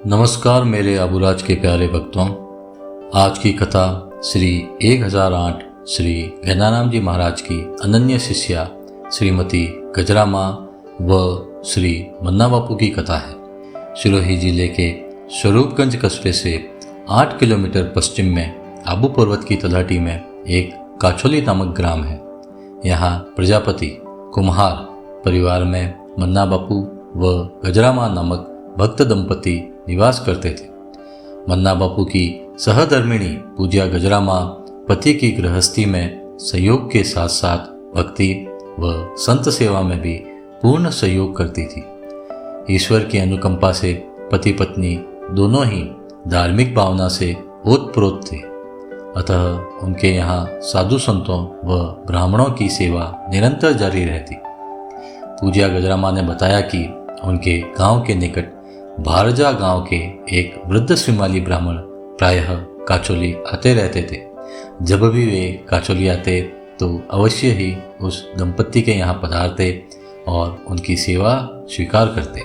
नमस्कार मेरे अबुराज के प्यारे भक्तों। आज की कथा श्री 1008 श्री गहनाराम जी महाराज की अनन्य शिष्या श्रीमती गजरा माँ व श्री मन्ना बापू की कथा है। सिरोही जिले के स्वरूपगंज कस्बे से 8 किलोमीटर पश्चिम में आबू पर्वत की तलहटी में एक काछोली नामक ग्राम है। यहाँ प्रजापति कुम्हार परिवार में मन्ना बापू व गजरा माँ नामक भक्त दंपति निवास करते थे। मन्ना बापू की सहधर्मिणी पूज्या गजरा माँ पति की गृहस्थी में सहयोग के साथ साथ भक्ति व संत सेवा में भी पूर्ण सहयोग करती थी। ईश्वर की अनुकंपा से पति पत्नी दोनों ही धार्मिक भावना से ओतप्रोत थे, अतः उनके यहाँ साधु संतों व ब्राह्मणों की सेवा निरंतर जारी रहती। पूज्या गजरा माँ ने बताया कि उनके गांव के निकट भारजा गांव के एक वृद्ध श्रीमाली ब्राह्मण प्रायः काछोली आते रहते थे। जब भी वे काछोली आते तो अवश्य ही उस दंपति के यहाँ पधारते और उनकी सेवा स्वीकार करते।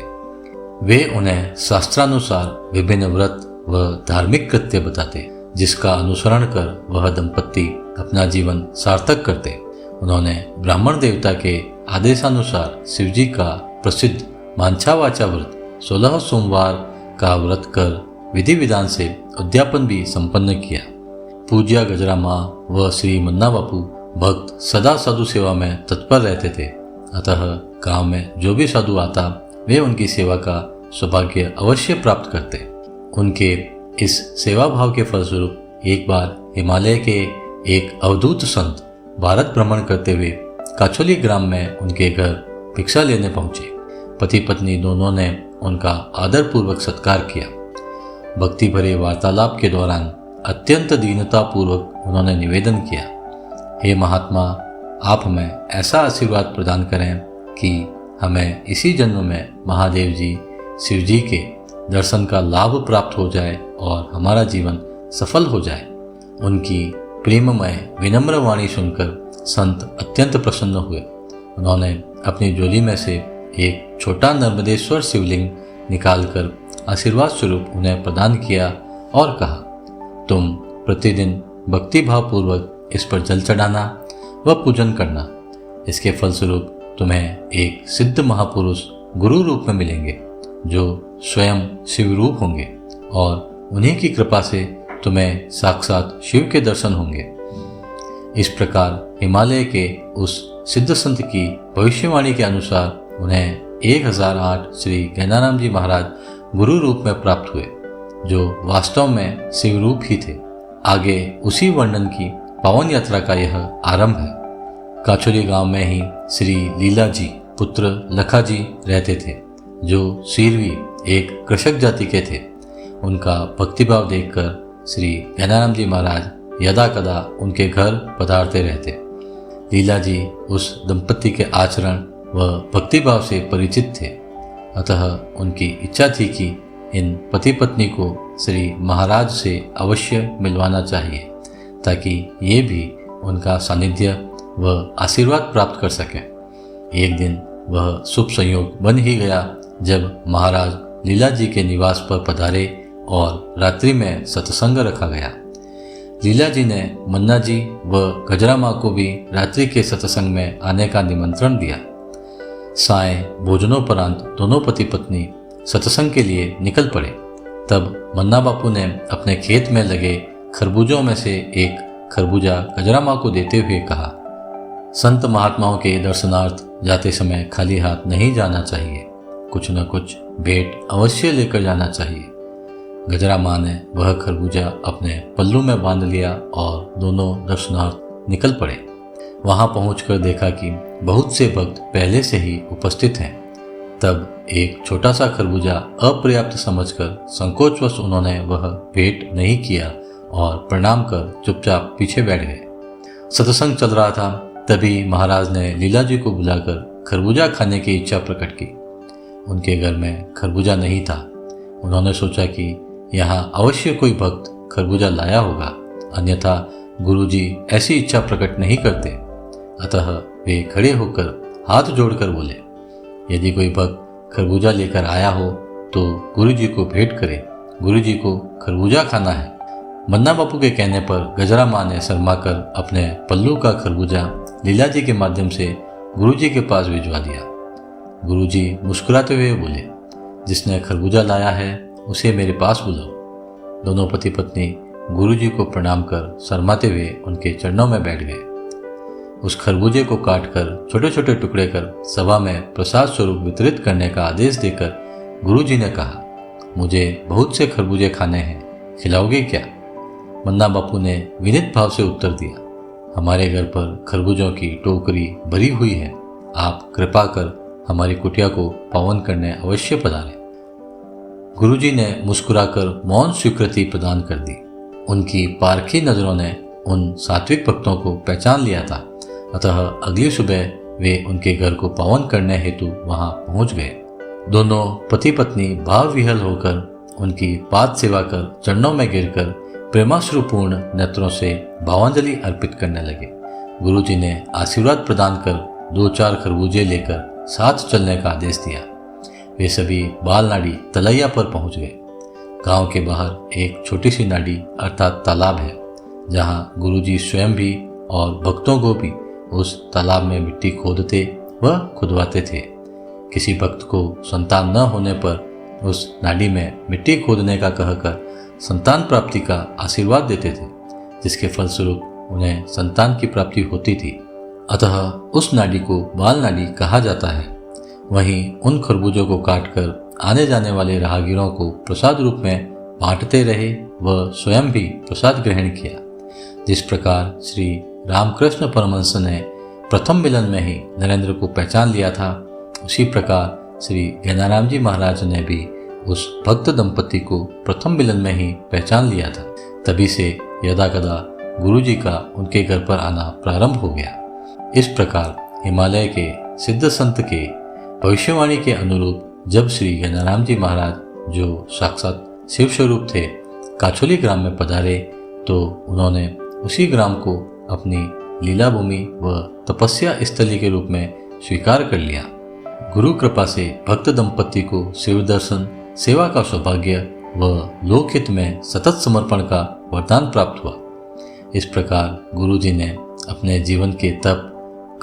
वे उन्हें शास्त्रानुसार विभिन्न व्रत व धार्मिक कृत्य बताते, जिसका अनुसरण कर वह दंपति अपना जीवन सार्थक करते। उन्होंने ब्राह्मण देवता के आदेशानुसार शिवजी का प्रसिद्ध मांछावाचा व्रत 16 सोमवार का व्रत कर विधि विधान से उद्यापन भी संपन्न किया। पूज्या गजरा माँ व श्री मन्ना बापू भक्त सदा साधु सेवा में तत्पर रहते थे, अतः गांव में जो भी साधु आता वे उनकी सेवा का सौभाग्य अवश्य प्राप्त करते। उनके इस सेवा भाव के फलस्वरूप एक बार हिमालय के एक अवधूत संत भारत भ्रमण करते हुए काछोली ग्राम में उनके घर भिक्षा लेने पहुंचे। पति पत्नी दोनों ने उनका आदरपूर्वक सत्कार किया। भक्ति भरे वार्तालाप के दौरान अत्यंत दीनता पूर्वक उन्होंने निवेदन किया, हे महात्मा, आप हमें ऐसा आशीर्वाद प्रदान करें कि हमें इसी जन्म में महादेव जी शिव जी के दर्शन का लाभ प्राप्त हो जाए और हमारा जीवन सफल हो जाए। उनकी प्रेममय विनम्र वाणी सुनकर संत अत्यंत प्रसन्न हुए। उन्होंने अपनी झोली में से एक छोटा नर्मदेश्वर शिवलिंग निकालकर आशीर्वाद स्वरूप उन्हें प्रदान किया और कहा, तुम प्रतिदिन भक्ति भाव पूर्वक इस पर जल चढ़ाना व पूजन करना। इसके फलस्वरूप तुम्हें एक सिद्ध महापुरुष गुरु रूप में मिलेंगे, जो स्वयं शिव रूप होंगे और उन्हीं की कृपा से तुम्हें साक्षात शिव के दर्शन होंगे। इस प्रकार हिमालय के उस सिद्ध संत की भविष्यवाणी के अनुसार उन्हें 1008 श्री गहनाराम जी महाराज गुरु रूप में प्राप्त हुए, जो वास्तव में शिव रूप ही थे। आगे उसी वर्णन की पावन यात्रा का यह आरंभ है। काछोली गांव में ही श्री लीला जी पुत्र लखा जी रहते थे, जो सीरवी एक कृषक जाति के थे। उनका भक्तिभाव देखकर श्री गहनाराम जी महाराज यदा कदा उनके घर पधारते रहते। लीला जी उस दंपति के आचरण व भक्तिभाव से परिचित थे, अतः उनकी इच्छा थी कि इन पति पत्नी को श्री महाराज से अवश्य मिलवाना चाहिए, ताकि ये भी उनका सानिध्य व आशीर्वाद प्राप्त कर सकें। एक दिन वह शुभ संयोग बन ही गया जब महाराज लीला जी के निवास पर पधारे और रात्रि में सत्संग रखा गया। लीला जी ने मन्ना जी व गजरा माँ को भी रात्रि के सत्संग में आने का निमंत्रण दिया। साय भोजनोपरांत दोनों पति पत्नी सत्संग के लिए निकल पड़े। तब मन्ना बापू ने अपने खेत में लगे खरबूजों में से एक खरबूजा गजरा माँ को देते हुए कहा, संत महात्माओं के दर्शनार्थ जाते समय खाली हाथ नहीं जाना चाहिए, कुछ न कुछ भेंट अवश्य लेकर जाना चाहिए। गजरा माँ ने वह खरबूजा अपने पल्लू में बांध लिया और दोनों दर्शनार्थ निकल पड़े। वहां पहुंचकर देखा कि बहुत से भक्त पहले से ही उपस्थित हैं। तब एक छोटा सा खरबूजा अपर्याप्त समझकर संकोचवश उन्होंने वह भेंट नहीं किया और प्रणाम कर चुपचाप पीछे बैठ गए। सत्संग चल रहा था, तभी महाराज ने लीला जी को बुलाकर खरबूजा खाने की इच्छा प्रकट की। उनके घर में खरबूजा नहीं था। उन्होंने सोचा कि यहाँ अवश्य कोई भक्त खरबूजा लाया होगा, अन्यथा गुरुजी ऐसी इच्छा प्रकट नहीं करते। अतः वे खड़े होकर हाथ जोड़कर बोले, यदि कोई भक्त खरबूजा लेकर आया हो तो गुरु जी को भेंट करें। गुरु जी को खरबूजा खाना है। मन्ना बापू के कहने पर गजरा माँ ने शर्मा कर अपने पल्लू का खरबूजा लीला जी के माध्यम से गुरु जी के पास भिजवा दिया। गुरु जी मुस्कुराते हुए बोले, जिसने खरबूजा लाया है उसे मेरे पास बुलाओ। दोनों पति पत्नी गुरु जी को प्रणाम कर शर्माते हुए उनके चरणों में बैठ गए। उस खरबूजे को काट कर छोटे छोटे टुकड़े कर सभा में प्रसाद स्वरूप वितरित करने का आदेश देकर गुरु जी ने कहा, मुझे बहुत से खरबूजे खाने हैं, खिलाओगे क्या? मन्ना बापू ने विनीत भाव से उत्तर दिया, हमारे घर पर खरबूजों की टोकरी भरी हुई है, आप कृपा कर हमारी कुटिया को पावन करने अवश्य पधारें। गुरुजी ने मुस्कुराकर मौन स्वीकृति प्रदान कर दी। उनकी पारखी नजरों ने उन सात्विक भक्तों को पहचान लिया था, अतः अगली सुबह वे उनके घर को पावन करने हेतु वहां पहुंच गए। दोनों पति पत्नी भाव विहल होकर उनकी पाद सेवा कर चरणों में गिरकर प्रेमाश्रुपूर्ण नेत्रों से भावांजलि अर्पित करने लगे। गुरुजी ने आशीर्वाद प्रदान कर 2-4 खरबूजे लेकर साथ चलने का आदेश दिया। वे सभी बाल नाड़ी तलैया पर पहुंच गए। गांव के बाहर एक छोटी सी नाडी अर्थात तालाब है, जहां गुरुजी स्वयं भी और भक्तों को भी उस तालाब में मिट्टी खोदते व खुदवाते थे। किसी भक्त को संतान न होने पर उस नाडी में मिट्टी खोदने का कहकर संतान प्राप्ति का आशीर्वाद देते थे, जिसके फलस्वरूप उन्हें संतान की प्राप्ति होती थी। अतः उस नाडी को बाल नाडी कहा जाता है। वहीं उन खरबूजों को काटकर आने जाने वाले राहगीरों को प्रसाद रूप में बांटते रहे व स्वयं भी प्रसाद ग्रहण किया। जिस प्रकार श्री रामकृष्ण परमहंस ने प्रथम मिलन में ही नरेंद्र को पहचान लिया था, उसी प्रकार श्री ज्ञानाराम जी महाराज ने भी उस भक्त दंपति को प्रथम मिलन में ही पहचान लिया था। तभी से यदा कदा गुरु जी का उनके घर पर आना प्रारंभ हो गया। इस प्रकार हिमालय के सिद्ध संत के भविष्यवाणी के अनुरूप जब श्री ज्ञानाराम जी महाराज, जो साक्षात शिव स्वरूप थे, काछोली ग्राम में पधारे, तो उन्होंने उसी ग्राम को अपनी लीला भूमि व तपस्या स्थली के रूप में स्वीकार कर लिया। गुरु कृपा से भक्त दंपति को शिव दर्शन, सेवा का सौभाग्य व लोकहित में सतत समर्पण का वरदान प्राप्त हुआ। इस प्रकार गुरु जी ने अपने जीवन के तप,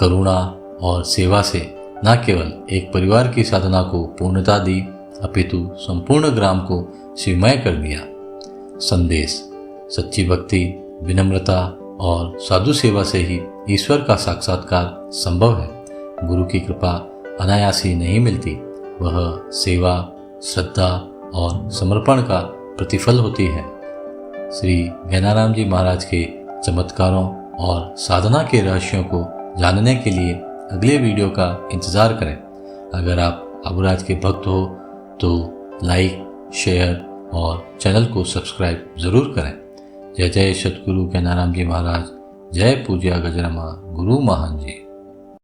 करुणा और सेवा से न केवल एक परिवार की साधना को पूर्णता दी, अपितु संपूर्ण ग्राम को शिवमय कर दिया। संदेश: सच्ची भक्ति, विनम्रता और साधु सेवा से ही ईश्वर का साक्षात्कार संभव है। गुरु की कृपा अनायास ही नहीं मिलती, वह सेवा, श्रद्धा और समर्पण का प्रतिफल होती है। श्री ज्ञानाराम जी महाराज के चमत्कारों और साधना के रहस्यों को जानने के लिए अगले वीडियो का इंतज़ार करें। अगर आप अबुराज के भक्त हो तो लाइक, शेयर और चैनल को सब्सक्राइब ज़रूर करें। जय जय सतगुरु ज्ञानाराम जी महाराज। जय पूज्य गजरामा गुरु महान जी।